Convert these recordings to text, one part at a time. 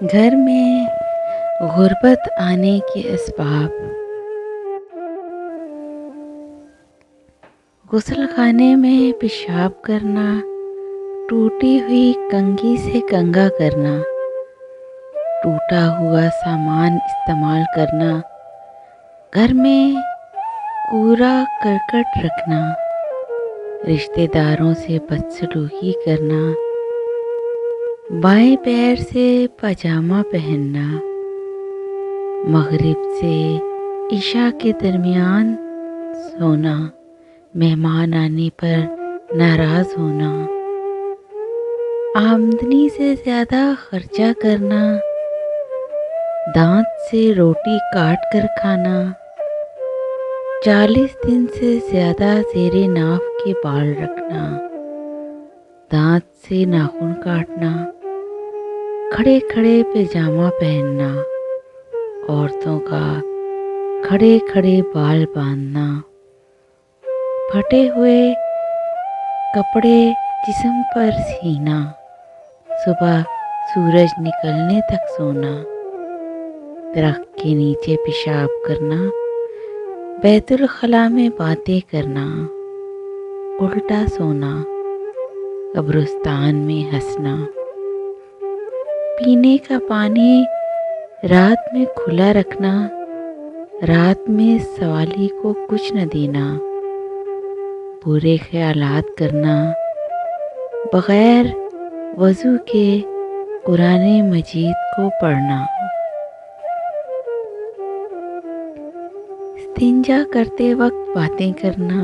گھر میں غربت آنے کے اسباب: غسل خانے میں پیشاب کرنا، ٹوٹی ہوئی کنگھی سے کنگھا کرنا، ٹوٹا ہوا سامان استعمال کرنا، گھر میں کوڑا کرکٹ رکھنا، رشتہ داروں سے بدسلوکی کرنا، بائیں پیر سے پاجامہ پہننا، مغرب سے عشاء کے درمیان سونا، مہمان آنے پر ناراض ہونا، آمدنی سے زیادہ خرچہ کرنا، دانت سے روٹی کاٹ کر کھانا، 40 دن سے زیادہ زیر ناف کے بال رکھنا، دانت سے ناخن کاٹنا، کھڑے کھڑے پاجامہ پہننا، عورتوں کا کھڑے کھڑے بال باندھنا، پھٹے ہوئے کپڑے جسم پر سینا، صبح سورج نکلنے تک سونا، درخت کے نیچے پیشاب کرنا، بیت الخلاء میں باتیں کرنا، الٹا سونا، قبرستان میں ہنسنا، پینے کا پانی رات میں کھلا رکھنا، رات میں سوالی کو کچھ نہ دینا، برے خیالات کرنا، بغیر وضو کے قرآن مجید کو پڑھنا، استنجا کرتے وقت باتیں کرنا،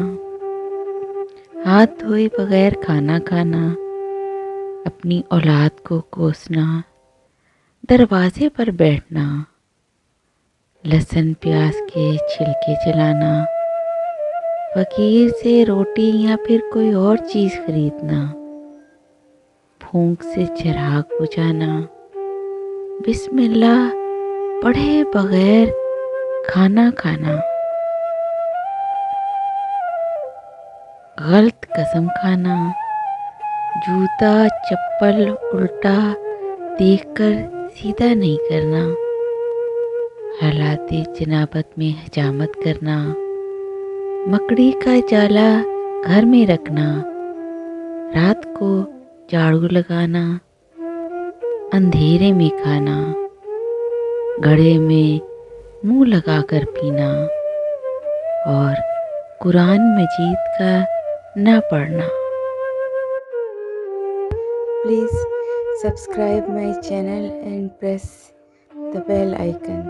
ہاتھ دھوئے بغیر کھانا کھانا، اپنی اولاد کو کوسنا، دروازے پر بیٹھنا، لہسن پیاز کے چھلکے جلانا، فقیر سے روٹی یا پھر کوئی اور چیز خریدنا، پھونک سے چراغ بجھانا، بسم اللہ پڑھے بغیر کھانا کھانا، غلط قسم کھانا، جوتا چپل الٹا دیکھ کر سیدھا نہیں کرنا، حالات جنابت میں حجامت کرنا، مکڑی کا جالا گھر میں رکھنا، رات کو جھاڑو لگانا، اندھیرے میں کھانا، گھڑے میں منہ لگا کر پینا، اور قرآن مجید کا نہ پڑھنا۔ Please subscribe my channel and press the bell icon.